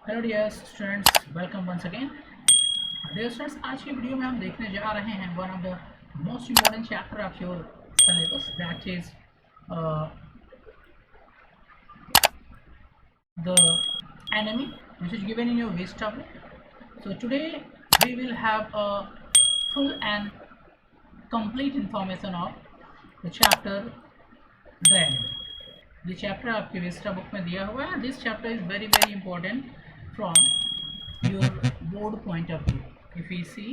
Hello dear students, welcome once again. Dear students, आज की video में हम देखने जा रहे हैं one of the most important chapter of your syllabus, that is the enemy, which is given in your waste tablet. So today we will have a full and complete information of the chapter the enemy. ये chapter आपके Vistas book में दिया हुआ है. This chapter is very very important from your board point of view. If you see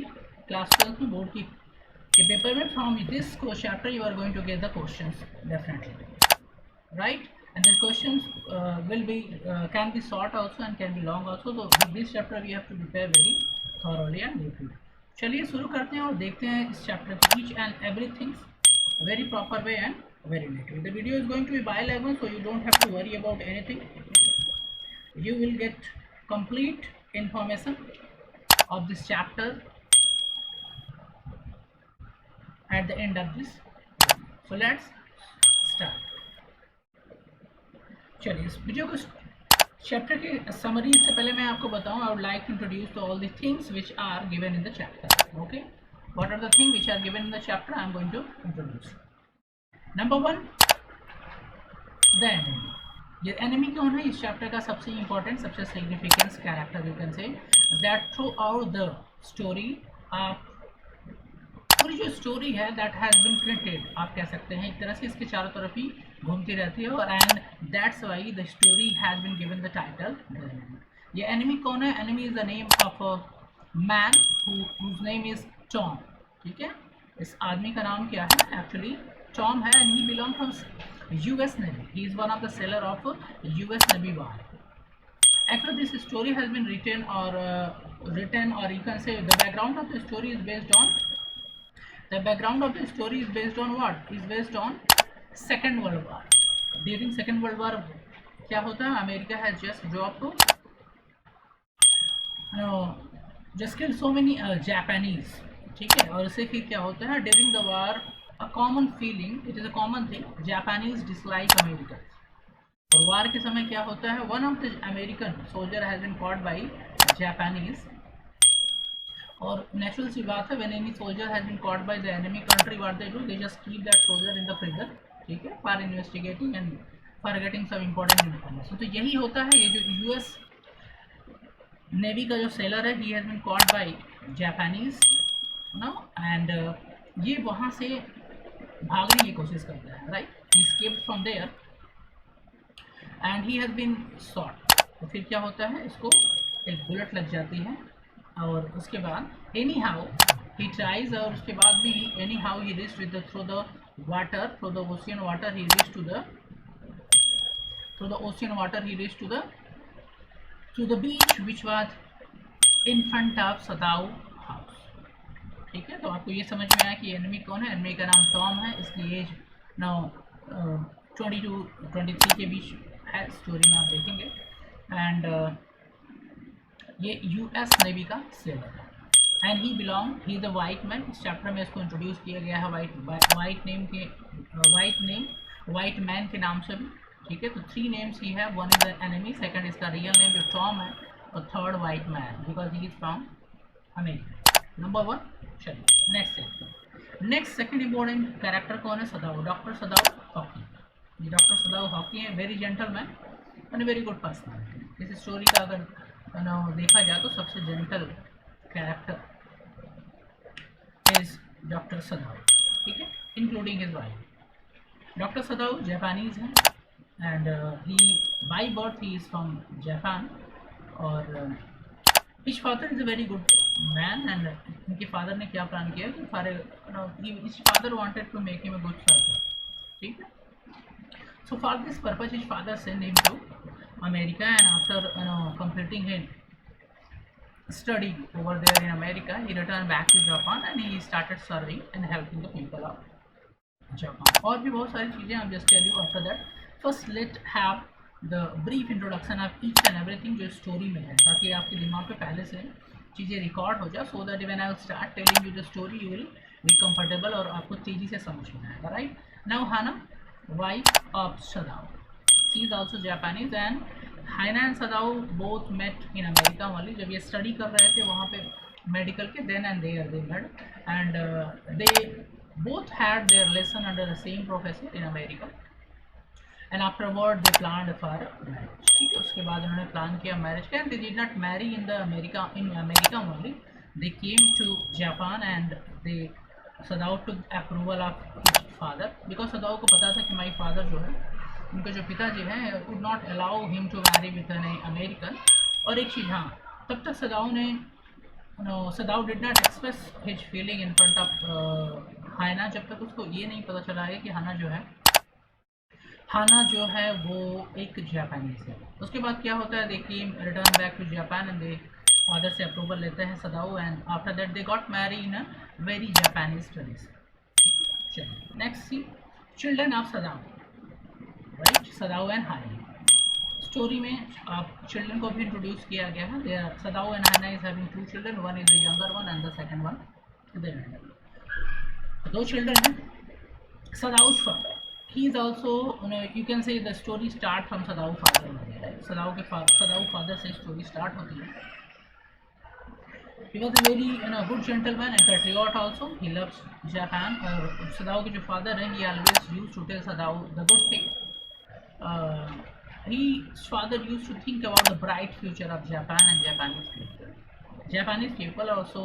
class 12 में board की के paper में from this chapter you are going to get the questions definitely, right? And the questions will be can be short also and can be long also. So with this chapter we have to prepare very thoroughly and deeply. चलिए शुरू करते हैं और देखते हैं इस chapter की each and everything very proper way and very neatly. The video is going to be bilingual, so you don't have to worry about anything. You will get complete information of this chapter at the end of this video. So let's start. चलिए इस video को chapter की summary से पहले मैं आपको बताऊं. I would like to introduce to all the things which are given in the chapter. Okay, what are the things which are given in the chapter I am going to introduce. Number 1, the enemy. ये enemy कौन है? इस चैप्टर का सबसे important, सबसे significant character you can say that throughout the story of पूरी जो स्टोरी है दैट हैज़ बीन प्रिंटेड, आप कह सकते हैं एक तरह से इसके चारों तरफ ही घूमती रहती है. और and that's why the story has been given the title. ये एनिमी कौन है? Enemy is the name of a man whose name is Tom. ठीक है, इस आदमी का नाम क्या है? एक्चुअली टॉम है and he belong from US navy. He is one of the sailor of US navy war. Actually, this story has been written or you can say the background of the story is based on what? Is based on Second World War. During Second World War क्या होता है? America has just dropped just killed so many Japanese. ठीक है, और इससे फिर क्या होता है? During the war, a common feeling, it is a common thing, Japanese dislike Americans. और वार के समय क्या होता है? One of the American soldier has been caught by Japanese. और नेचुरल सी बात है, when any soldier has been caught by the enemy country, what they do, they just keep that soldier in the prison. ठीक है, for investigating and for getting some important information. तो यही होता है. ये जो यूएस नेवी का जो सेलर है, he has been caught by Japanese now and ये वहाँ से भागने की कोशिश करता है. Right, he escaped from there and he has been shot. तो फिर क्या होता है? इसको एक बुलेट लग जाती है और उसके बाद एनी हाउ ही ट्राइज, और उसके बाद भी anyhow he reach with through the water, through the ocean water he reach to the through the ocean water he reach to the beach which was in front of Sadao house. ठीक है, तो आपको ये समझ में आया कि enemy कौन है. एनिमी का नाम टॉम है. इसकी एज नाउ 20 to 23 के बीच है. स्टोरी में आप देखेंगे. एंड ये यूएस नेवी का सेलर है and he belong, he is the white man. इस चैप्टर में इसको इंट्रोड्यूस किया गया है वाइट मैन के नाम से भी. ठीक है, तो 3 नेम्स ही है. One is the enemy, second इसका रियल नेम जो टॉम है, और third white man because he is from America. Number 1. चलिए नेक्स्ट सेकंड इंपॉर्टेंट कैरेक्टर कौन है? सदाओ, डॉक्टर सदाओ हॉकी. ये डॉक्टर सदाओ हॉकी है, very gentleman and very good personality. इस स्टोरी का अगर देखा जाए तो सबसे जेंटल कैरेक्टर इज डॉक्टर सदाओ. ठीक है, इंक्लूडिंग हिज वाइफ. डॉक्टर सदाओ जापानीज हैं and he by birth he is from Japan. और his father is a very good man and इनके फादर ने क्या प्लान किया कि his father wanted to make him a good surgeon. ठीक है, so for this purpose his father sent him to America, and after completing his study over there in America, he returned back to Japan and he started serving and helping the people of Japan. और भी बहुत सारी चीज़ें I'm just tell you after that. First let have the brief introduction of each and everything जो story में है, ताकि आपके दिमाग पे पहले से चीज़ें रिकॉर्ड हो जाए, so that when I will start telling you the story you will be comfortable और आपको तेज़ी से समझ में आएगा. Right now, Hana, wife of Sadao. She is also Japanese and Haina and Sadao both met in America वाली, जब ये स्टडी कर रहे थे वहाँ पे मेडिकल के, then and there they met and they both had their lesson under the same professor in America and afterward they planned for a marriage. ठीक है, उसके बाद उन्होंने प्लान किया मैरिज का, and they did not marry in America only, they came to Japan and they Sadao took approval of his father because Sadao को पता था कि my father जो है, उनके जो पिताजी हैं, would not allow him to marry with an American. और एक चीज़, हाँ, तब तक सदाओ ने Sadao did not express his feeling in front of हाना, जब तक उसको ये नहीं पता चला है कि हाना जो है वो एक जापानीज है। उसके बाद क्या होता है, देखिए, return back to Japan and they father से अप्रूवल लेते हैं Sadao, and after that they got marry in a very Japanese studies. चलिए next see children of Sadao, right, Sadao and Hana. Story में आप चिल्ड्रन को भी introduce किया गया है। They are Sadao and Hana is having 2 children, one is the younger one and the second one is the elder. 2 children हैं। सदाओ's father, he is also, you can say the story start from Sadao father, right? Sadao father से story start होती है। He was a very good gentleman and patriot also. He loves Japan. और Sadao के जो father हैं, he always used to tell Sadao the good thing. His father used to think about the bright future of Japan and Japanese people. Japanese people also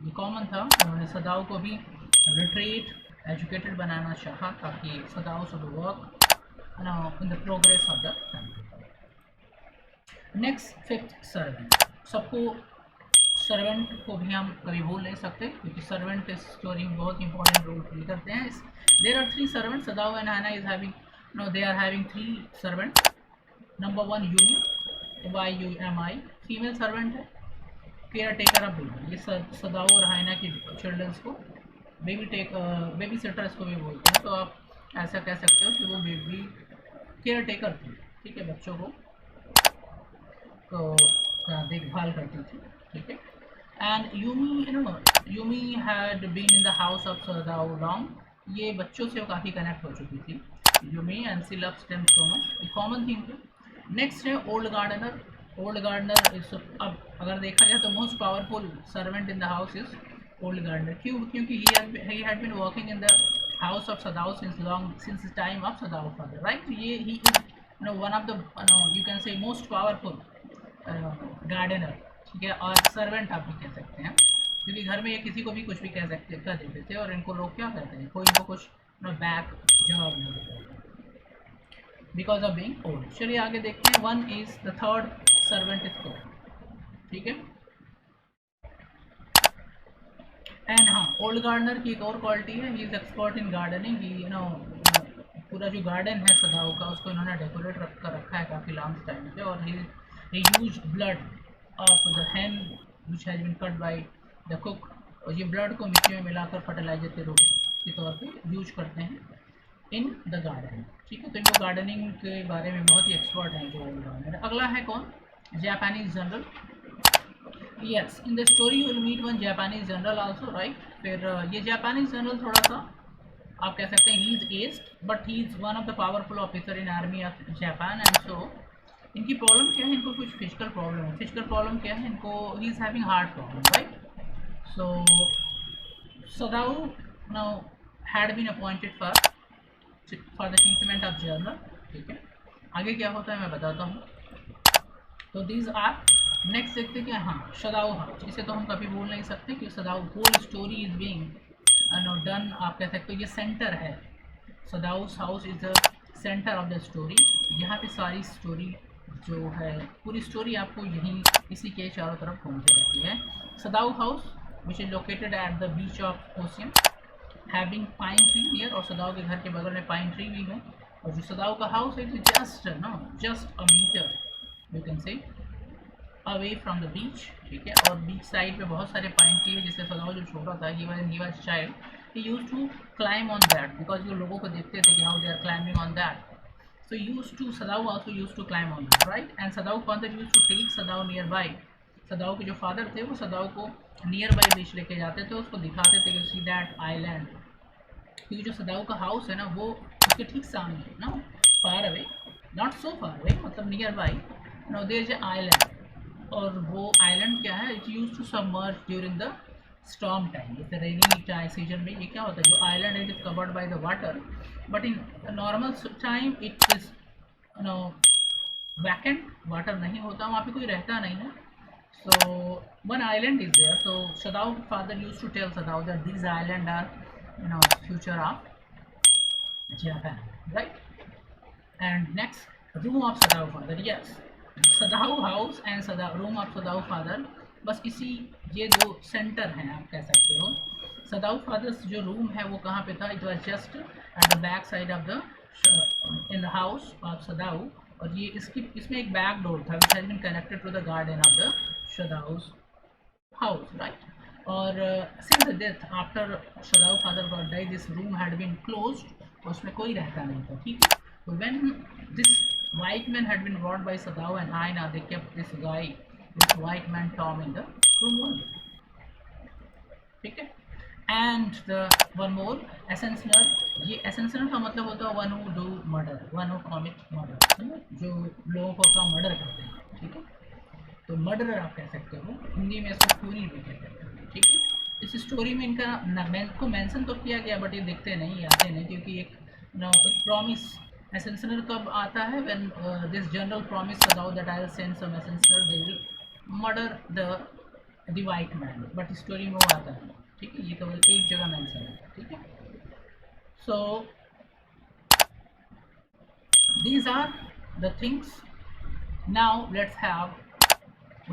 ये common था, उन्होंने सदाओ को भी literate educated बनाना चाहा ताकि Sadao should work in the progress of the country. Next, 5th servant. सबको servant को भी हम कभी भूल नहीं सकते क्योंकि सर्वेंट इस स्टोरी में बहुत इंपॉर्टेंट रोल प्ले करते हैं। There are 3 servant, Sadao and Hana is having they are having 3 servant. Number 1 Yumi, YUMI, female servant है, केयर टेकर ऑफ बेबी। ये सदाओ और हाना की चिल्ड्रंस को बेबी सिटर इसको भी बोलते हैं, तो आप ऐसा कह सकते हो कि वो बेबी केयर टेकर थी, ठीक है, बच्चों को तो देखभाल करती थी, ठीक है। And Yumi had been in the house of Sadao long, ये बच्चों से काफ़ी कनेक्ट हो चुकी थी Yumi, and she loves them so much, common thing थी। नेक्स्ट है old gardener. Old gardener is, अब अगर देखा जाए तो most powerful servant in the house is old gardener. क्यों? क्योंकि he had been working in the house of Sadao since the time of Sadao father, right? he is one of the you can say most powerful gardener, ठीक है, और servant आप भी कह सकते हैं, क्योंकि घर में ये किसी को भी कुछ भी कह देते थे और इनको लोग क्या कहते हैं, कोई इनको कुछ बैक जवाब नहीं देता बिकॉज ऑफ बीइंग ओल्ड। चलिए आगे देखते हैं। 1 is the 3rd servant is cook, ठीक है। एंड हाँ, ओल्ड गार्डनर की एक और क्वालिटी है, he is expert in gardening. पूरा जो गार्डन है सदाओ का उसको इन्होंने डेकोरेट कर रखा है काफ़ी लॉन्ग टाइम से, और he use blood of the hen which has been cut by the cook, और ये ब्लड को मिट्टी में मिलाकर फर्टिलाइजर के रूप के तौर पे यूज करते हैं इन द गार्डन, ठीक है। तो इनको गार्डनिंग के बारे में बहुत ही एक्सपर्ट हैं जो ओल्ड गार्डनर। अगला है कौन? Japanese general. Yes, in the story you will meet one Japanese general also, right? फिर ये Japanese general थोड़ा सा आप कह सकते हैं he is aged, but he is one of the powerful officer in army of Japan, and so इनकी problem क्या है? इनको कुछ फिजिकल प्रॉब्लम है। फिजिकल प्रॉब्लम क्या है इनको? he is having heart problem, right? So Sadao now had been appointed for the treatment of general, ठीक है। आगे क्या होता है मैं बताता हूँ। तो these are नेक्स्ट देखते हैं कि हाँ, सदाओ हाउस, इसे तो हम कभी भूल नहीं सकते कि Sadao whole story is being done, आप कह सकते हो ये सेंटर है। Sadao's house is the centre of the story. यहाँ पे सारी स्टोरी जो है, पूरी स्टोरी आपको यहीं इसी के चारों तरफ घूमती रहती है। Sadao house which is located at the beach of ocean, having pine tree near, और सदाओ के घर के बगल में पाइन ट्री भी है। और जो सदाओ का हाउस है just a metre you can say away from the beach, ठीक है। और बीच साइड पे बहुत सारे पाइन ट्री है, जिससे सदाओ जो छोटा था, he was child, he used to climb on that because वो लोगों को देखते थे कि how they are climbing on that, so used to Sadao also used to climb on that, right. And Sadao father used to take Sadao near by, Sadao के जो father थे वो सदाओ को नियर बाय बीच लेके जाते थे, उसको दिखाते थे कि सी दैट आइलैंड, क्योंकि जो सदाओ का हाउस है ना वो उसके ठीक सामने है ना, far away, not so far away, मतलब near by, now there is island, और वो आइलैंड क्या है, it use to submerge during the storm time, जैसे रेनी टाइम सीजन में ये क्या होता है, जो island it is covered by the water, but in normal time it is no vacant, water नहीं होता, वहाँ पे कोई रहता नहीं है. So one island is there. So Sadao father used to tell Sadao that these islands are, future of Japan, right? And next, room of Sadao father. Yes, Sadao house and Sadao room of Sadao father. बस इसी ये जो centre हैं आप कह सकते हो. Sadao father's जो रूम है वो कहाँ पे था? It was just at the back side of the in the house of Sadao. और ये इसमें एक बैक डोर था which has been connected to the garden of the Shadao's house, right? और since the death after Shadao father got died, this room had been closed. उसमें कोई रहता नहीं था, ठीक है. So when this white man had been brought by Sadao and Aina, they kept this white man Tom in the room only, ठीक है. And the one more एसेंसनर, ये एसेंसनर का मतलब होता है one who do murder, one who commit murder, जो लोगों को का मर्डर करते हैं, ठीक है. तो मर्डरर आप कह सकते हो, हिंदी में इसको पूरी भी कह सकते हो, ठीक है. इस स्टोरी में इनका को मेंशन तो किया गया बट ये दिखते नहीं, आते नहीं, क्योंकि एक प्रॉमिस एसेंसनर कब आता है, when this general promise Sadao that I will send some एसेंसनर, they will murder the white man, but story में वो आता है, ठीक है. ये केवल एक जगह मेंशन है, ठीक है. So these are the things. Now let's have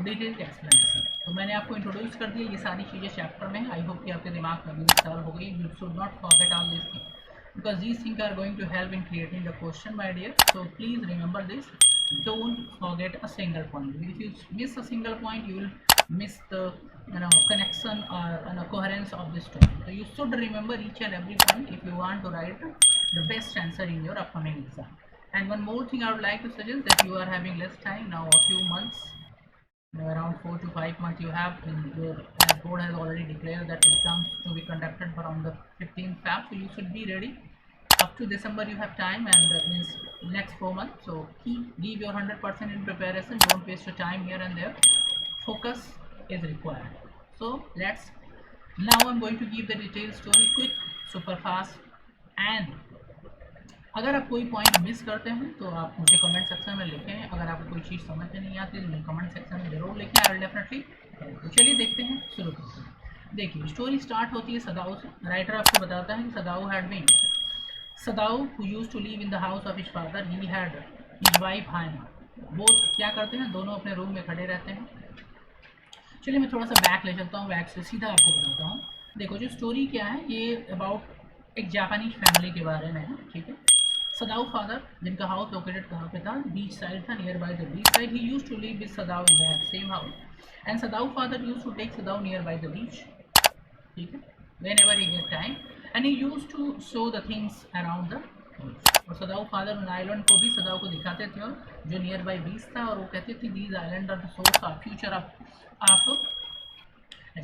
detail explanation. तो मैंने आपको इंट्रोड्यूस कर दिया, ये सारी चीज़ें चैप्टर में. आई होप कि आपके दिमाग में इंस्टॉल हो गई. You should not forget all this thing because these things are going to help in creating the question, my dear. So please remember this, don't forget a single point. If you miss a single point, you will miss the connection or coherence of this topic. So you should remember each and every point if you want to write the best answer in your upcoming exam. And one more thing I would like to suggest, that you are having less time now, a few months, around 4 to 5 months you have. Your board has already declared that exams to be conducted from the 15th Feb, so you should be ready. Up to December you have time, and means next 4 months. So give your 100% in preparation. Don't waste your time here and there. Focus is required. So now I'm going to give the detailed story, quick, super fast. And अगर आप कोई point miss करते हैं तो आप मुझे comment section में लिखें. अगर आपको कोई चीज़ समझ में नहीं आती तो मुझे कमेंट सेक्शन में जरूर लिखें. I will definitely. तो चलिए देखते हैं, शुरू करते हैं. देखिए स्टोरी स्टार्ट होती है सदाओ से. राइटर आपको बताता है कि Sadao who used to live in the house of his father, he had his wife Haina. Both क्या करते हैं, दोनों अपने रूम में खड़े रहते हैं. चलिए मैं थोड़ा सा बैक ले चलता हूँ, बैक से सीधा आपको बताता हूँ. देखो जो स्टोरी क्या है, ये अबाउट एक जापानीज फैमिली के बारे में है, ठीक है. Sadao father, जिनका हाउस लोकेटेड कहाँ पे था, बीच साइड था, near by the beach side. He used to live with Sadao in that same house, and Sadao father used to take Sadao near by the beach, ठीक है, whenever he get time, and he used to show the things around the beach. और Sadao father उन island को भी Sadao को दिखाते थे, और जो नियर बाय बीच था, और वो कहते थे these islands are the source of future of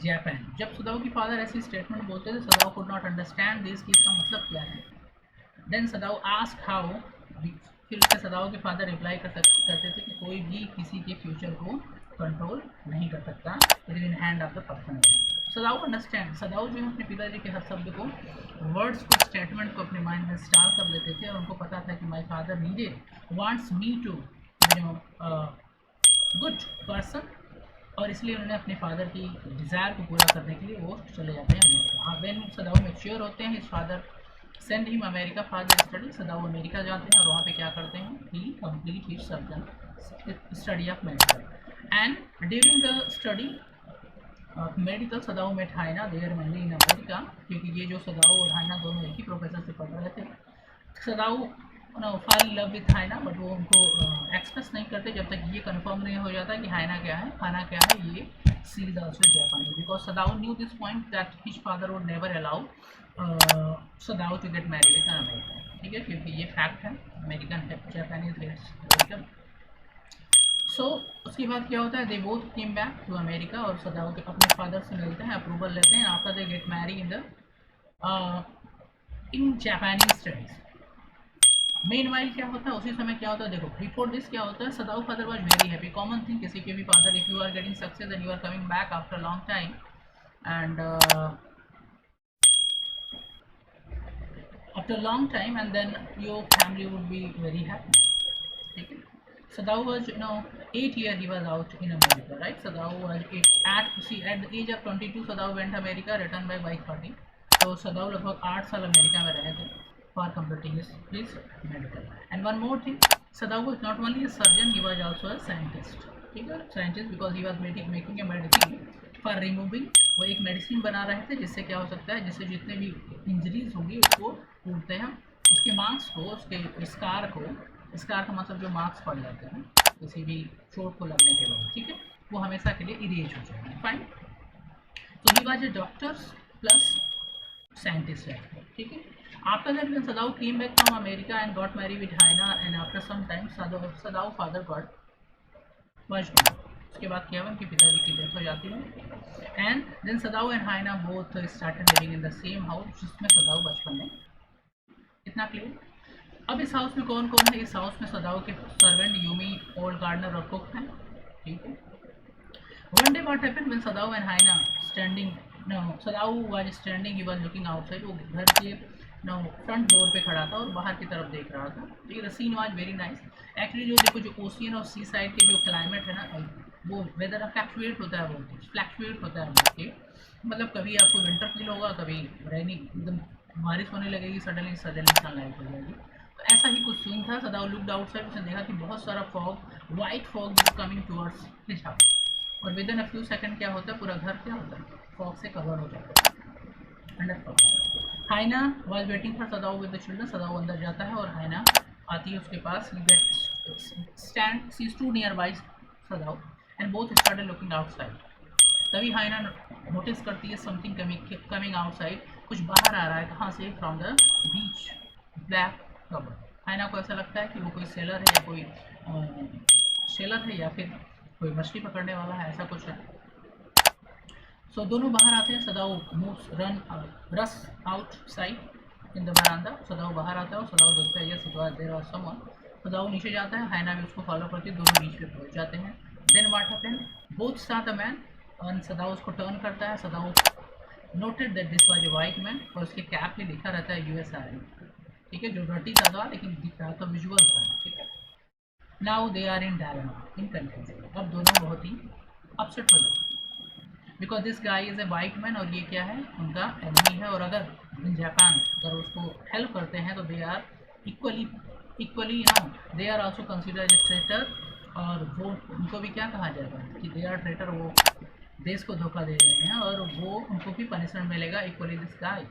Japan. जब Sadao की फादर ऐसी स्टेटमेंट बोलते थे, Sadao could not understand this, कि इसका मतलब क्या है. देन Sadao asked how, फिर उसके Sadao के फादर रिप्लाई करते थे कि कोई भी किसी के फ्यूचर को कंट्रोल नहीं कर सकता, it is in hand of the person. Sadao understand. Sadao जो है अपने पिताजी के हर शब्द को, वर्ड्स को, स्टेटमेंट को अपने माइंड में इंस्टॉल कर लेते थे, और उनको पता था कि my father needed wants me to good person, और इसलिए उन्होंने अपने फादर की डिज़ायर को पूरा करने के लिए वो चले जाते हैं अमेरिका. व्हेन Sadao मैच्योर होते हैं, his father send him America for the study. Sadao America जाते हैं और वहाँ पे क्या करते हैं, he complete his study of medical. And during the study of medical Sadao met Haina there mainly in America, क्योंकि ये जो Sadao और Haina दोनों एक ही प्रोफेसर से पढ़ रहे थे. Sadao fall in love with Haina, but वो उनको एक्सप्रेस नहीं करते जब तक ये कंफर्म नहीं हो जाता कि Haina क्या है, ये सी इज आल्सो जापानी. Because Sadao knew this point that his father would never allow Sadao to get married with American, ठीक है, क्योंकि ये फैक्ट है, अमेरिकन है, जापानीज रेट्स अमेरिकन. सो उसके बाद क्या होता है, they both came back to America, और Sadao के अपने फादर से मिलते हैं, अप्रूवल लेते हैं. After they get marry in Japanese studies. Meanwhile क्या होता है, उसी समय क्या होता है, देखो बिफोर दिस क्या होता है, Sadao father was very happy, common thing किसी के भी father, if you are getting success and you are coming back after long time and after a long time, and then your family would be very happy. Okay? Sadao was, 8 years he was out in America, right? Sadao was at the age of 22, Sadao went America, returned back by 30. So Sadao लगभग 8 साल America में रहे थे for completing his medical. And one more thing, Sadao was not only a surgeon, he was also a scientist. ठीक है, scientist because he was making a medicine for removing, वो एक medicine बना रहे थे जिससे क्या हो सकता है, जिससे जितने भी इंजरीज होगी उसको ढूंढते हैं, उसके मार्क्स को, उसके स्कार का मतलब जो मार्क्स पड़ जाते हैं किसी भी चोट को लगने के बाद, ठीक है, वो हमेशा के लिए इरेज हो जाएंगे. फाइन. तो he was a doctors plus scientist है, ठीक है. After that when Sadao came back from America and got married with Haina, and after some time Sadao father got was gone. उसके बाद क्या हुआ, उनके पिताजी की डेथ हो जाती है. And then Sadao and Haina both started living in the same house जिसमें सदाऊ बचपन में. इतना क्लियर. अब इस हाउस में कौन कौन है, इस हाउस में सदाऊ के सर्वेंट यूमी, ओल्ड गार्डनर और कुक हैं, ठीक है. One day what happened when Sadao and Haina standing, Sadao was standing, he was looking outside, वो घर के फ्रंट डोर पे खड़ा था और बाहर की तरफ देख रहा था. ठीक है, the scene was very nice. Actually जो देखो, जो ओशियन और सी साइड के जो क्लाइमेट है ना, वो वेदर फ्लैक्चुएट होता है, फ्लैक्चुएट होता है ओके. मतलब कभी आपको विंटर फील होगा, कभी रेनी, एकदम बारिश होने लगेगी, सडनली सनलाइट हो जाएगी. तो ऐसा ही कुछ सीन था. सदाऊ लुक्ड आउटसाइड, उसने देखा कि बहुत सारा fog, white fog is coming towards his house. और within a few second क्या होता है, पूरा घर क्या होता है, फॉग से कवर हो जाता है. Haina was waiting for Sadao with the children. Sadao अंदर जाता है और हाइना आती है उसके पास. She stood near by Sadao and both started looking outside. तभी हाइना नोटिस करती है समथिंग कमिंग आउटसाइड, कुछ बाहर आ रहा है. कहाँ से, from the beach, black cover. Haina को ऐसा लगता है कि वो कोई सेलर है या कोई सेलर है या फिर कोई मछली पकड़ने वाला है, ऐसा कुछ है. सो दोनों बाहर आते हैं. Sadao moves rush outside in the बरामदा. सदाऊ बाहर आता है और सदाऊ देखता है yes it was there was someone. Sadao नीचे जाता है, हाइना भी उसको फॉलो करती है, दोनों बीच पे पहुंच जाते हैं. Then what happened, both saw the man, और सदाऊ उसको टर्न करता है. Sadao noted that this was a white man, और उसके कैप पे लिखा रहता है यूएस आर्मी, ठीक है, जो रटी था लेकिन दिख रहा था, विजुअल था, ठीक है. Now they are in dilemma, in confusion. अब दोनों बहुत ही अपसेट हो जाते हैं because this guy is a white man और ये क्या है, उनका एनिमी है. और अगर इन जापान अगर उसको हेल्प करते हैं तो they are equally they are also considered a traitor. और वो उनको भी क्या कहा जाएगा कि दे आर ट्रेटर, वो देश को धोखा दे रहे हैं और वो उनको भी पनिशमेंट मिलेगा equally this guy.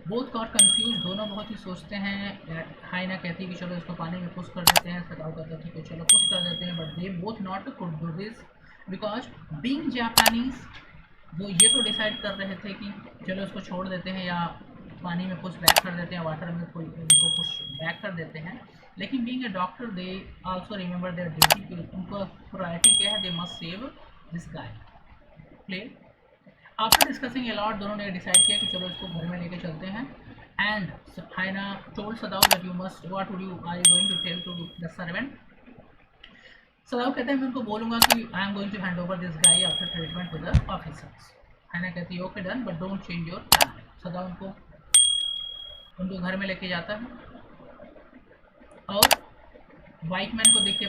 Both got confuse, दोनों बहुत ही सोचते हैं. हाइना कहती है कि चलो इसको पानी में पुश कर देते हैं. सदाऊ कहता है ठीक है चलो पुश कर देते हैं. But they both not could do this because being Japanese, वो ये तो डिसाइड कर रहे थे कि चलो इसको छोड़ देते हैं या पानी में पुश बैक कर देते हैं, वाटर में कोई इनको पुश बैक कर देते हैं. लेकिन being a doctor they also remember their duty. उनका प्रायोरिटी क्या है, they must save this guy. Clear. After discussing a lot, दोनों ने डिसाइड किया कि चलो इसको घर में लेके चलते हैं. And Hana told Sadao that you must, what would you are you going to tell to the servant. Sadao कहते हैं मैं उनको बोलूँगा कि I am going to hand over this guy after treatment to the officers. Hana कहती है okay done but don't change your plan. Sadao उनको घर में लेके जाता है और वाइट मैन को देख के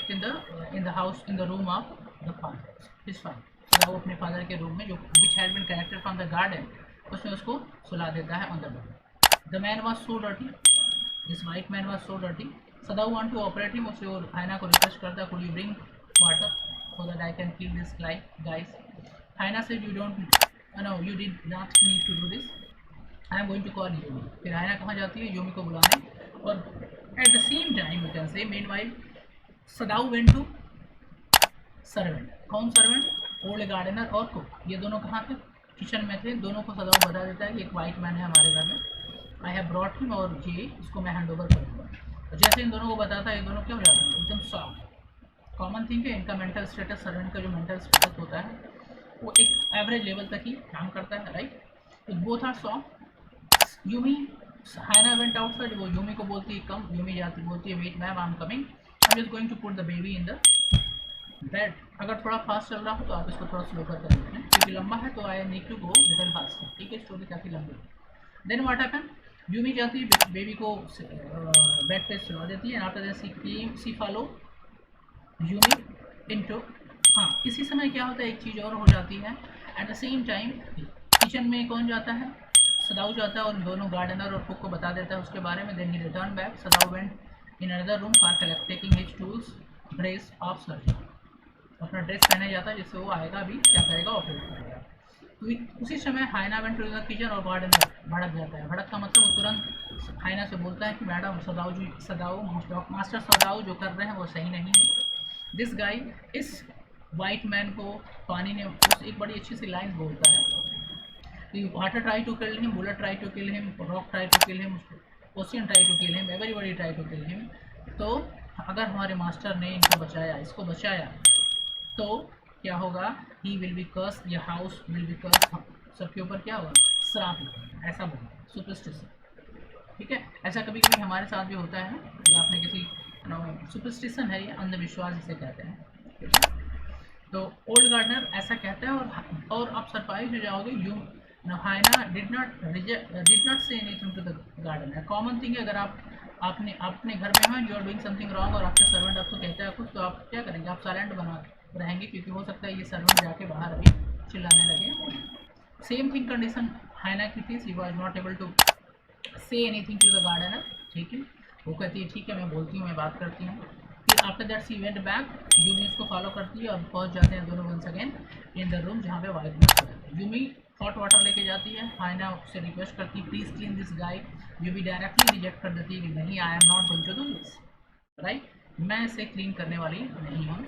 in the house, in the room of the father, his father. Sadao अपने फादर के रूम में, जो which had been collected from the garden, उसमें उसको सुला देता है on the bed. The man was so dirty, this white man was so dirty. Sadao want to operate him. उससे और हाइना को रिक्वेस्ट करता है, could you bring water so that I can kill this guys. Hana said you don't, no you did not need to do this, I am going to call Yumi. फिर Hana कहाँ जाती है, Yumi को बुलाने. और at the same time you can say meanwhile Sadao went to servant. कौन servant, old gardener और cook. ये दोनों कहाँ थे, किचन में थे. दोनों को सदाऊ बता देता है कि एक वाइट मैन है हमारे घर में, आई हैव ब्रॉट हिम, और ये इसको मैं हैंड ओवर करूँगा. तो जैसे इन दोनों को बताता है, ये दोनों क्या हो जाते हैं, एकदम सॉफ्ट. कॉमन थिंग है इनका मेंटल स्टेटस, सर्वेंट का जो मेंटल स्टेटस होता है वो एक एवरेज लेवल तक ही काम करता है, राइट. तो both are soft. Yumi Hana went outside, वो यूमी को बोलती है कम, यूमी जाती बोलती है wait ma'am I am coming, I am just going to put the baby in the bed. अगर थोड़ा फास्ट चल रहा हो तो आप इसको थोड़ा स्लो कर देते हैं, क्योंकि लंबा है तो I need to go little fast. ठीक है, स्टोरी काफ़ी लंबी है। देन व्हाट हैपन, यूमी जाती है बेबी को बेड पे सुला देती है, after that she follow Yumi into. हाँ, इसी समय क्या होता है, एक चीज़ और हो जाती है। Eight the same time kitchen में कौन जाता है, सदाऊ जाता है और दोनों गार्डनर और कुक को बता देता है उसके बारे में। Then he return back, Sadao went in another room for collect taking his tools dress of surgery. अपना ड्रेस पहने जाता है जिससे वो आएगा अभी क्या करेगा, ऑपरेट करेगा। तो उसी समय हाइना वेंट टू द किचन और गार्डनर भड़क जाता है। भड़क का मतलब वो तुरंत हाइना से बोलता है कि मैडम सदाऊ मास्टर सदाऊ जो कर रहे हैं वो सही नहीं है। दिस गाय, इस वाइट मैन को पानी ने उस एक बड़ी अच्छी सी लाइन बोलता है, water try to kill him, bullet try to kill him, rock try to kill him, ocean try to kill him, everybody try to kill him. तो अगर हमारे मास्टर ने इनको बचाया, इसको बचाया, तो क्या होगा, ही विल बी कर्स, या हाउस विल बी कर्स, सबके ऊपर क्या होगा, श्राप होगा, ऐसा बोलते सुपरस्टिशन। ठीक है, ऐसा कभी कभी हमारे साथ भी होता है, या आपने किसी सुपरस्टिशन है, ये अंधविश्वास जिसे कहते हैं। तो ओल्ड गार्डनर ऐसा कहता है, और आप सरप्राइज हो जाओगे, you Hana did not say anything to the gardener. Common thing है, अगर आप आपने अपने घर में हो, you are doing something wrong और आपके सर्वेंट आपको कहता है कुछ, तो आप क्या करेंगे, आप साइलेंट बना रहेंगे, क्योंकि हो सकता है ये सर्वेंट जाके बाहर अभी चिल्लाने लगे। सेम थिंग कंडीशन हाइना की थी, she was not able to say anything to the gardener. ठीक है, वो कहती है ठीक है मैं बोलती हूँ, मैं बात करती हूँ। फिर after that she went back, Yumi उसको फॉलो करती है और पहुँच जाते हैं दोनों once again in the room जहाँ पे वाइट मैन रहते हैं। यूमी हॉट वाटर लेके जाती है, हाइना उससे रिक्वेस्ट करती है please clean this guy. Yumi directly reject कर देती है कि नहीं, I am not going to do this, right, मैं इसे क्लीन करने वाली नहीं हूँ।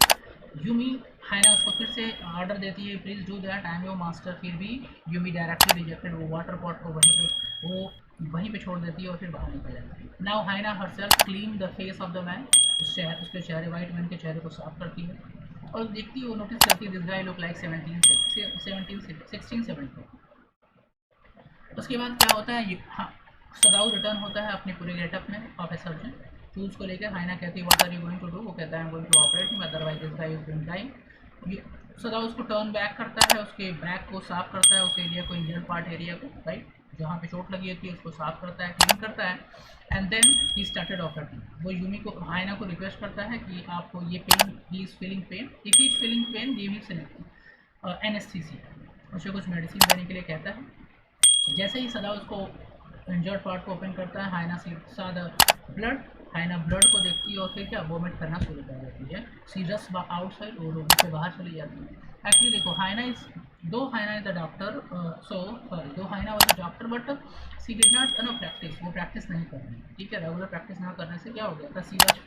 यूमी हाइना उसको फिर से ऑर्डर देती है please do that, I am your master. फिर भी यूमी डायरेक्टली रिजेक्टेड, वो वाटर पॉट को वहीं पे छोड़ देती है और फिर बाहर निकल जाती है। Now Hana herself clean the face of the man, उसके चेहरे, वाइट मैन के चेहरे को साफ करती है और देखती है, वो नोटिस करती है दिस गाय लुक लाइक 16-17। उसके बाद क्या होता है, हाँ, सदाऊ रिटर्न होता है अपने पूरे गेटअप में ऑफिसर में, टूल्स को लेकर। हाइना कहती है what are you going to do, वो कहता है I am going to operate him otherwise this guy is going die. Sadao उसको टर्न बैक करता है, उसके बैक को साफ करता है, उस एरिया को, इंजर्ड पार्ट एरिया को, राइट, जहाँ पे चोट लगी होती है उसको साफ करता है, क्लीन करता है। And then he started operating. वो यूमी को, हाइना को रिक्वेस्ट करता है कि आपको ये pain, he is feeling pain, if he is feeling pain give him anaesthesia, उसे कुछ मेडिसिन देने के लिए कहता है। जैसे ही सदा उसको इंजर्ड पार्ट को ओपन करता है, हाइना सी सा द ब्लड, हाइना ब्लड को देखती है और फिर क्या वोमिट करना शुरू कर देती है। सी जस्ट आउटसाइड, वो रूम से बाहर चली जाती है। एक्चुअली देखो, हाइना is the doctor, though Hana was the doctor, but she did not practice, वो प्रैक्टिस नहीं कर रही। ठीक है, रेगुलर प्रैक्टिस ना करने से क्या हो गया था, she was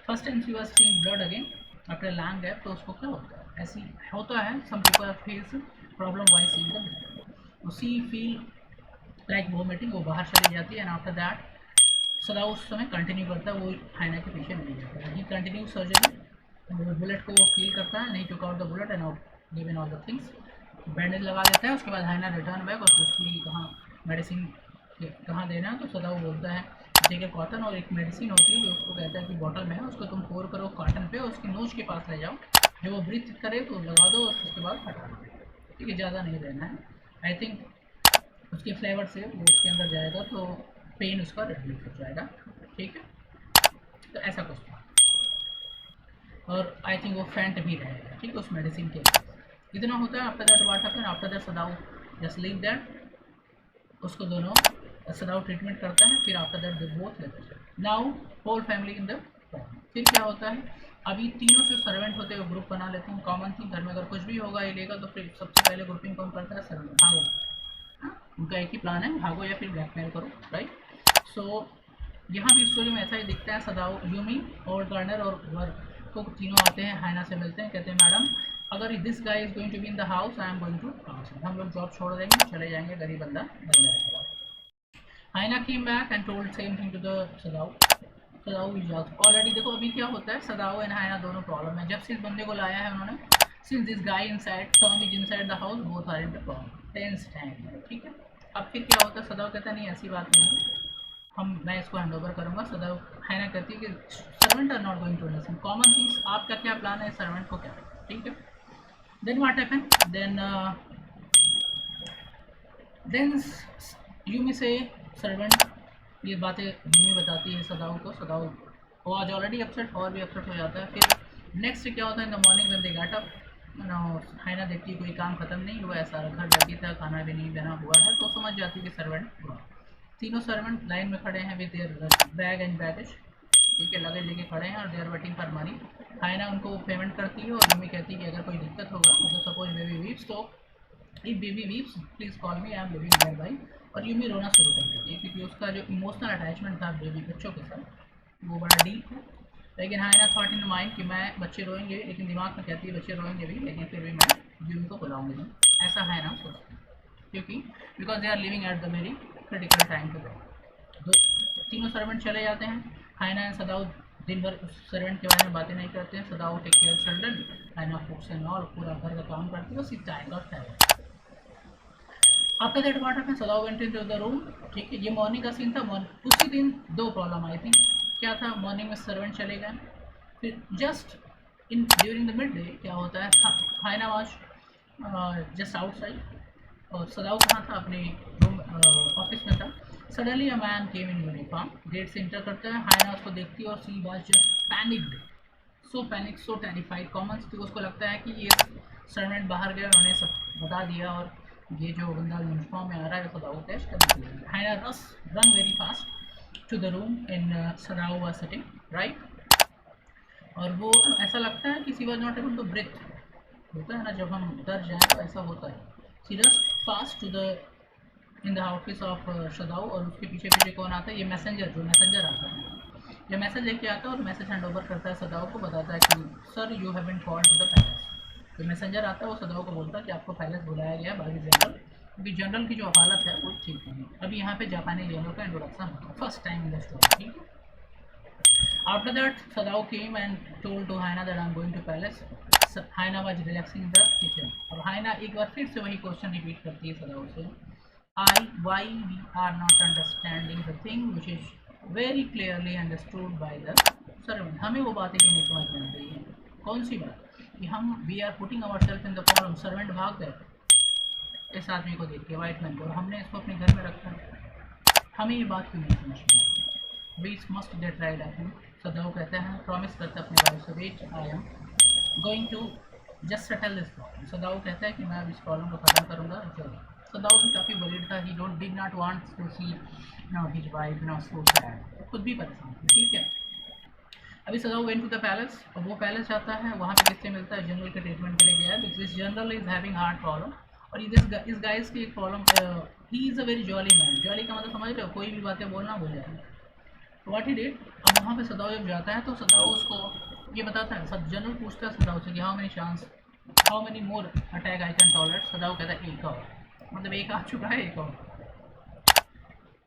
first time she was seeing blood again after long gap, तो उसको क्या होता है, ऐसी होता है, some people face problem wise seeing the blood, she feel like vomiting, वो बाहर चली जाती है। एंड आफ्टर दैट सदा उस समय कंटिन्यू करता है, वो हाइना के पीछे नहीं जाता है, ही कंटिन्यू सर्जरी, बुलेट को फील करता है, नहीं took out the bullet and given all the things, bandage लगा देता है। उसके बाद हाइना रिटर्न बैक और पूछती है कहाँ मेडिसिन कहाँ देना है, तो सदा वो बोलता है ठीक है कॉटन, और एक मेडिसिन होती है जो उसको कहता है कि बॉटल में है, उसको तुम पोर करो कॉटन पे, उसकी नोज के पास ले जाओ, जो वो ब्रीथ करे तो लगा दो और उसके बाद हटा दो। ठीक है, ज़्यादा नहीं रहना है, आई थिंक उसके फ्लेवर से वो उसके अंदर जाएगा तो पेन उसका रिड्यूस हो जाएगा। ठीक है, तो ऐसा कुछ था, और आई थिंक वो फेंट भी रहेगा, ठीक है, उस मेडिसिन के लिए इतना होता है। After that what happen, after that Sadao just leave that, उसको दोनों सदाऊ ट्रीटमेंट करता है, फिर आफ्टर दैट दे बोथ लेते हैं। Now whole family in the, फिर क्या होता है, अभी तीनों से सर्वेंट होते हुए ग्रुप बना लेते हैं। कॉमन थिंग, घर में अगर कुछ भी होगा इलीगल तो फिर सबसे पहले ग्रुपिंग कौन करता है, सर्वेंट, भागो। उनका एक ही प्लान है, भागो या फिर ब्लैकमेल करो, राइट। सो यहाँ भी स्टोरी में ऐसा ही दिखता है, सदाऊ, यूमी और गार्डनर और वर्क को तीनों आते हैं, हाइना से मिलते हैं, कहते हैं मैडम अगर this guy is going to be in the house, I am going to house, हम लोग जॉब छोड़ देंगे, चले जाएंगे, गरीब बंदा घर में रहेगा। Hana came back and told same thing to the Sadao. Sadao is already, देखो अभी क्या होता है, सदाऊ एंड हाइना दोनों प्रॉब्लम है, जब से इस बंदे को लाया है उन्होंने, since this guy inside, Tom is inside the house, both are in the problem, tense time. ठीक है, अब फिर क्या होता है, सदाऊ कहता नहीं ऐसी बात नहीं है, मैं इसको हैंड ओवर करूँगा। सदाव हैना कहती है कि servant are not going to understand common things, आपका क्या प्लान है सर्वेंट को क्या, ठीक है। Then what happen, then Yumi से सर्वेंट ये बातें यूमी बताती है सदाव को। सदाव वो आज ऑलरेडी अपसेट और भी अपसेट हो जाता है। फिर नेक्स्ट क्या होता है, in the morning when they get up, Hana देखती है कोई काम खत्म नहीं हुआ है, सारा घर बैठी था, खाना भी नहीं बना हुआ है, तो समझ जाती है कि सर्वेंट हुआ। तीनों सर्वेंट लाइन में खड़े हैं with their bag and baggage, ठीक है, लगेज लेके खड़े हैं और they are waiting for money. Hana उनको पेमेंट करती है और यूमी कहती है कि अगर कोई दिक्कत होगा, मतलब सपोज बेबी वीप्स, तो if baby weeps please call me, I am living near by. और यूमी रोना शुरू कर देती है क्योंकि उसका जो इमोशनल अटैचमेंट था बेबी बच्चों के साथ वो बड़ा डीप है। लेकिन हाइना थॉट इन माइंड कि मैं बच्चे रोएंगे, लेकिन दिमाग में कहती है बच्चे रोएंगे भी, लेकिन फिर भी मैं यूमी को बुलाऊंगी नहीं, ऐसा हाइना सोचती है, क्योंकि because they are living at the very critical time to go. तो तीनों सर्वेंट चले जाते हैं। हाइना एंड सदाउ दिन भर उस सर्वेंट के बारे में बातें नहीं करते हैं। Sadao take care children, Hana cooks and all, पूरा घर का काम करती है, बस इतना टाइम का है। After that what happens, सदाउ went into the room, ठीक है। ये मॉर्निंग का सीन था। उसी दिन दो प्रॉब्लम आई थी। क्या था, मॉर्निंग में सर्वेंट चले गए, फिर just in during the mid day क्या होता है, हाइना वाज जस्ट आउटसाइड और सदाउ कहाँ था, अपने रूम ऑफिस में था। Suddenly a man came in uniform, gate से इंटर करता है। हाइना उसको देखती है और she was just panicked, so terrified. Common थी, उसको लगता है कि ये सर्वेंट बाहर गए, उन्होंने सब बता दिया और ये जो बंदा यूनिफॉर्म में आ रहा है सदाउ टेस्ट करने के लिए। Hana run very fast to the room in Sadao was sitting right, और वो ऐसा लगता है कि she was not able to breathe, होता है ना जब हम डर जाए तो ऐसा होता है। She rushed fast to the in the office of Sadao, और उसके पीछे पीछे कौन आता है, ये मैसेंजर आता है। ये मैसेज लेके आता है और मैसेज हैंड ओवर करता है सदाउ को, बताता है कि sir you have been called to the palace. तो मैसेंजर आता है, वो सदाउ को बोलता है कि आपको पैलेस बुलाया गया बाकी जनरल, क्योंकि जनरल की जो हालत है वो ठीक नहीं है। अभी यहाँ पे जापानी जनरल का इंट्रोडक्शन होता है first time in the story, ठीक है। After that, Sadao came and told to Haina that I'm going to palace. Haina was relaxing in the kitchen. और हाइना एक बार फिर से वही क्वेश्चन रिपीट करती है सदाओ से, why we are not understanding the thing which is very clearly understood by the servant. हमें वो बातें क्यों नहीं समझ में आ रही हैं, कौन सी बात, कि हम we are putting ourselves in the problem, servant भाग गए इस आदमी को देख के, वाइट मैन को, और हमने इसको अपने घर में रखा है, हमें ये बात क्यों नहीं समझ में आ रही। We must get right, I think. सदाओ कहते हैं, प्रॉमिस करता है अपने वाइफ से, wait I am going to just settle this problem. Sadao कहता है कि मैं अब इस प्रॉब्लम को खत्म करूँगा जल्द। सदाओ भी काफ़ी वरीड था, he did not want to see his wife so sad, खुद भी परेशान थी, ठीक है। अभी Sadao went to the palace, और वो पैलेस जाता है, वहाँ पे किससे मिलता है, जनरल के ट्रीटमेंट के लिए गया है, this general is having heart problem. और इस गाइस की एक problem, he is a very jolly man. Jolly का मतलब समझ रहे हो, कोई भी बातें बोलना भूल जाए। व्हाट ही डिड, अब वहाँ पे सदाओ जब जाता है तो सदाओ उसको ये बताता है, सब जनरल पूछता है सदाओ से कि how many more attack I can tolerate. Sadao कहता है एक और, मतलब एक आ चुका है, एक और।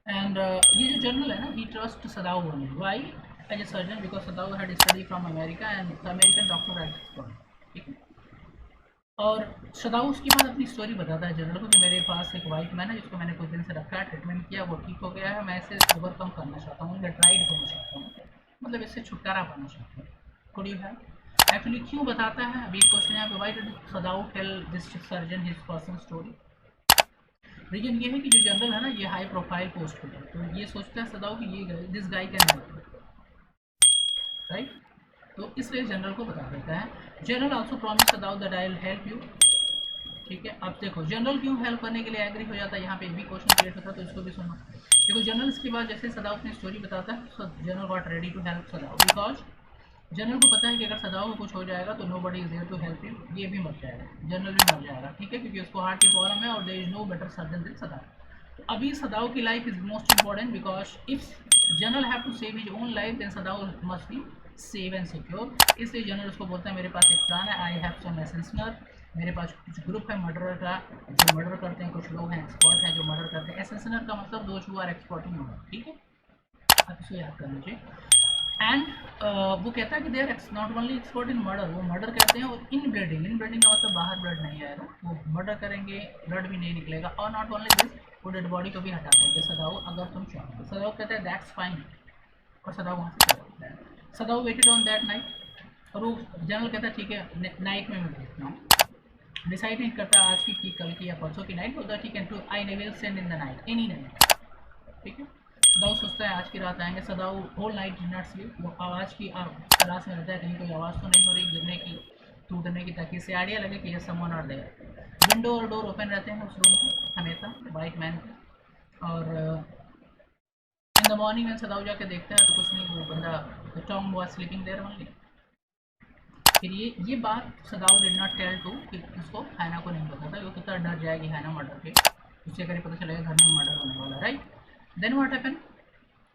एंड ये जो जनरल है ना, he trust Sadao only, why, as a surgeon, because Sadao had study from America and the American doctor at expert, ठीक है। और सदाऊ उसके बाद अपनी स्टोरी बताता है जनरल को कि मेरे पास एक वाइफ मैन है जिसको मैंने कुछ दिन से रखा है, ट्रीटमेंट किया, वो ठीक हो गया है, मैं इसे ओवरकम करना चाहता हूँ, ट्राइड करना चाहता हूँ, मतलब इससे छुटकारा पाना चाहता हूँ। कुड यू हैव एक्चुअली क्यों बताता है, अभी एक क्वेश्चन है, why did Sadao tell this surgeon his personal story. Reason ये है कि जो जनरल है ना, ये हाई प्रोफाइल पोस्ट पे है, तो ये सोचता है सदाऊ कि ये this guy can help, right, तो इसलिए जनरल को बता देता है। General also promise Sadao that I will help you, ठीक है। अब देखो जनरल क्यों हेल्प करने के लिए एग्री हो जाता है, यहाँ पे भी क्वेश्चन क्रिएट होता है, तो इसको भी सुनो। देखो जनरल इसके बाद जैसे सदाऊ अपनी स्टोरी बताता है, so general got ready to help Sadao, because general को पता है कि अगर सदाऊ को कुछ हो जाएगा तो nobody is there to help you, ये भी मर जाएगा, जनरल भी मर जाएगा, ठीक है, क्योंकि उसको हार्ट की प्रॉब्लम है और there is no better surgeon than Sadao. तो अभी सदाऊ की life is most important, because if general have to save his own life then Sadao must be save and secure. इसलिए जनरल उसको बोलता है मेरे पास एक प्लान है, आई हैव सम एसेंसनर, मेरे पास कुछ ग्रुप है मर्डर का जो मर्डर करते हैं, कुछ लोग हैं एक्सपर्ट हैं जो मर्डर करते हैं। एसेंसनर का मतलब those who are expert in murder, ठीक है, आप इसको याद कर लीजिए। एंड वो कहता है कि they are not only expert in murder, वो मर्डर करते हैं और इन ब्लडिंग का मतलब बाहर ब्लड नहीं आएगा, वो मर्डर करेंगे, ब्लड भी नहीं निकलेगा, और नॉट ओनली दिस वो डेड बॉडी को भी हटा देंगे सदाऊ अगर तुम चाहो। सदाऊ कहता है दैट्स फाइन, और सदाऊ वहाँ से चला जाता है। सदाऊ वेटेड ऑन दैट नाइट, और वो जनरल कहता है ठीक है नाइट में मैं देखता हूँ, डिसाइड नहीं करता आज की कल की या परसों की नाइट, बोलता है ठीक है to I will send in the night any night, ठीक है। सदाऊ सोचता है आज की रात आएंगे। Sadao whole night did not sleep, वो आवाज़ की तलाश में रहता है, कहीं कोई आवाज़ तो नहीं हो रही गिरने की टूटने की, ताकि इससे आइडिया लगे कि ये समवन आर देयर। विंडो और डोर ओपन रहते हैं उस रूम के हमेशा वाइट मैन के, और इन द मॉर्निंग में सदाऊ जाके देखता है तो कुछ नहीं, वो बंदा Tom was sleeping there only. फिर ये बात Sadao did not tell to, कि उसको हैना को नहीं पता था, वो कितना डर जाएगी हैना मर्डर के, उससे अगर पता चलेगा घर में मर्डर होने वाला, right. Then what happened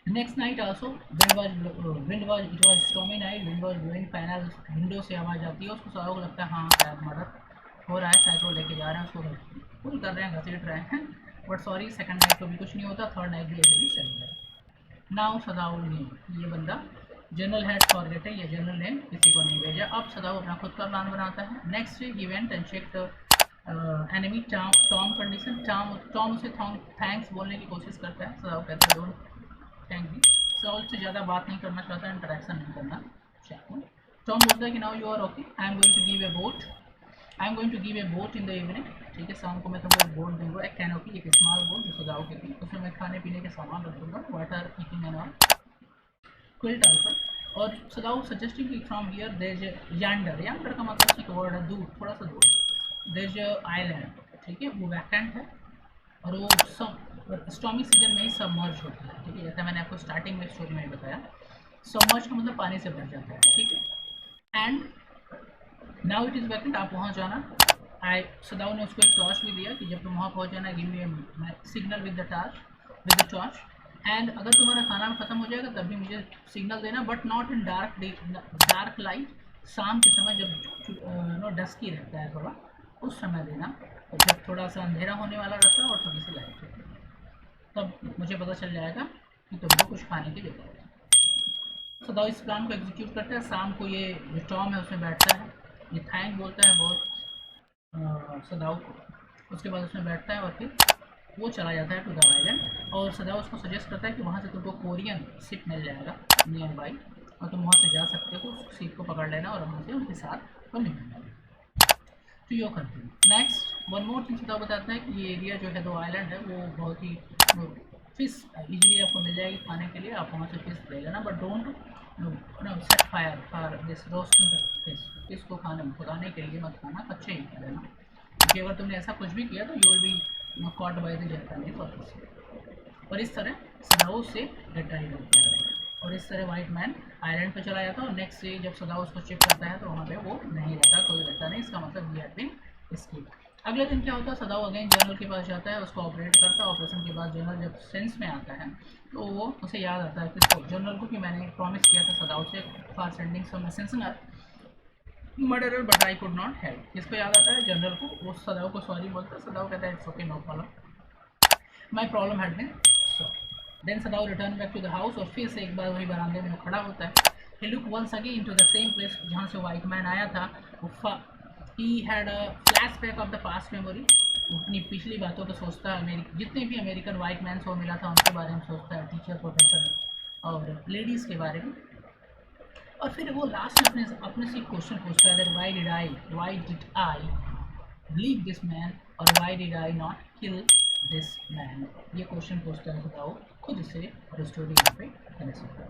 next night also, wind was it was stormy night, wind was blowing, panel window से आवाज़ आती है, उसको सदाऊ को लगता है हाँ शायद मर्डर हो रहा है, शायद वो लेके जा रहे हैं उसको, पुल कर रहे हैं, घसीट रहे हैं, बट सॉरी सेकंड नाइट को भी कुछ नहीं होता, थर्ड नाइट भी ऐसे ही चल रहा है। नाउ सदाऊ ने ये बंदा जनरल हैड फॉरगेटेड, ये जनरल ने किसी को नहीं भेजा। अब सदाऊ अपना खुद का प्लान बनाता है। Next day he went and checked enemy Tom condition. Tom उसे थैंक्स बोलने की कोशिश करता है, सदाऊ कहता है डोंट थैंक यू। सदाऊ से ज़्यादा बात नहीं करना चाहता, इंटरेक्शन नहीं करना चाहता। टॉम बोलता है कि now you are okay, I am going to give a boat, I am going to give a boat in the evening, ठीक है, शाम को मैं तुमको एक बोट दूंगा, एक कैनोपी, एक स्मॉल बोट जो सदाऊ की थी, उसमें मैं खाने पीने के सामान रख दूंगा, water eating and all, quilt also. और सदाऊ सजेस्टिंग कि फ्रॉम हियर देयर इज यांडर, यांडर का मतलब एक वर्ड है दूर, थोड़ा सा दूर, देयर इज आइलैंड, ठीक है, वो वैकेंट है, और वो सब स्टॉर्मी सीजन में ही सबमर्ज होता है, ठीक है, जैसा मैंने आपको स्टार्टिंग में स्टोरी में बताया, सबमर्ज का मतलब पानी से भर जाता है, ठीक है। And now it is vacant, आप वहाँ जाना। सदाऊ ने उसको एक टॉर्च भी दिया कि जब तुम वहाँ पहुँच जाना, give me signal with the torch, and अगर तुम्हारा खाना ख़त्म हो जाएगा तब भी मुझे सिग्नल देना, but not in dark light, शाम के समय जब डस्की रहता है थोड़ा, उस समय देना, और जब थोड़ा सा अंधेरा होने वाला रहता है और थोड़ी सी लाइट रहती है, तब मुझे पता चल जाएगा कि तुमको कुछ खाने की जरूरत है। सदाऊ इस प्लान को एग्जीक्यूट करता है। शाम को ये जो टॉम है उसमें बैठता है, ये थैंक बोलता है बहुत सदाऊ को, उसके बाद उसमें बैठता है और फिर वो चला जाता है टू द आइलैंड, और सदाऊ उसको सजेस्ट करता है कि वहाँ से तुमको कोरियन शिप मिल जाएगा नियर बाई, और तुम वहाँ से जा सकते हो, उस शिप को पकड़ लेना और वहाँ से उनके साथ तुम निकल जाना। तो यो करते हैं। नेक्स्ट वन मोर थिंग सदाऊ बताता है कि ये एरिया जो है, दो आइलैंड है, वो बहुत ही फिश इजीली आपको मिल जाएगी खाने के लिए, आप वहाँ से फिश ले लेना, but don't set fire for this roasting fish, fish को पकाने के लिए मत खाना, कच्चे ही खा लेना, क्योंकि अगर तुमने ऐसा कुछ भी किया तो you will be caught by the Japanese officer. और इस तरह सदाऊ से रिट्राइव होता है, और इस तरह वाइट मैन आइलैंड पर चला जाता है, और नेक्स्ट डे जब सदाऊ उसको चेक करता है तो वहाँ पे वो नहीं रहता, कोई रहता नहीं, इसका मतलब ही हैड बीन एस्केप। अगले दिन क्या होता है, सदाऊ अगेन जनरल के पास जाता है, उसको ऑपरेट करता है। ऑपरेशन के बाद जनरल जब सेंस में आता है तो वो उसे याद आता है किसको, जनरल को, कि मैंने प्रॉमिस किया था सदाऊ से for sending some messenger murderer but I could not help. इसको याद आता है जनरल को, वो सदाऊ को सॉरी बोलता है, सदाऊ कहता है it's okay no problem, my problem had been solved. Then Sadao return back to the house, और फिर से एक बार वही बरामदे में खड़ा होता है। He look once again into the same place जहाँ से वाइट मैन आया था। He had a flashback of the past memory, अपनी पिछली बातों को सोचता है, जितने भी अमेरिकन वाइट मैन को मिला था उनके बारे में सोचता है, टीचर, प्रोफेसर और लेडीज़ के बारे में। और फिर वो लास्ट में अपने से क्वेश्चन पूछता है, why did I leave this man, और why did I not kill this man, ये क्वेश्चन पूछता है सदाऊ खुद से, और स्टोरी यहाँ पे फिनिश होता है।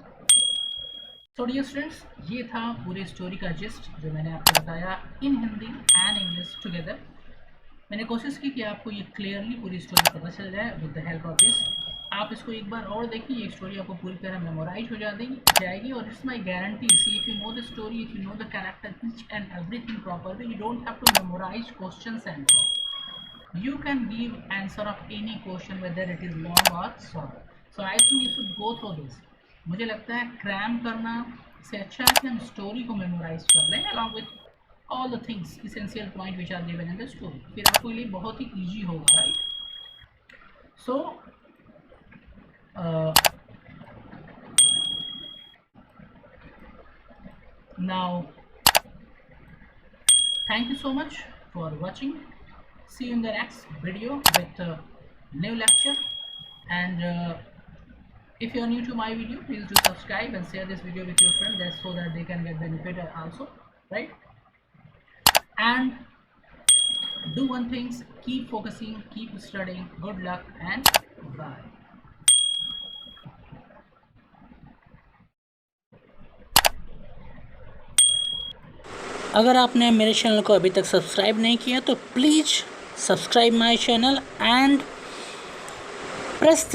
तो डियर स्टूडेंट्स, ये था पूरी स्टोरी का जिस्ट जो मैंने आपको बताया इन हिंदी एंड इंग्लिश टुगेदर। मैंने कोशिश की कि आपको ये क्लियरली पूरी स्टोरी पता चल जाए with the help of this. आप इसको एक बार और देखिए, ये स्टोरी आपको पूरी तरह मेमोराइज हो जाएगी, और it's my guarantee, see if you know the story, if you know the character each and everything properly, you don't have to memorise questions answer, you can give answer of any question whether it is long or short, so I think you should go through this। मुझे लगता है cram करना से अच्छा है कि हम story को मेमोराइज कर लें along with all the things essential point which are given in the story, फिर आपको लिए बहुत ही easy होगा, right. so now thank you so much for watching, see you in the next video with new lecture. And if you're new to my video, please do subscribe and share this video with your friends so that they can get benefit also, right? And do one thing, keep focusing, keep studying. Good luck and bye. अगर आपने मेरे channel को अभी तक subscribe नहीं किया तो please subscribe my channel and press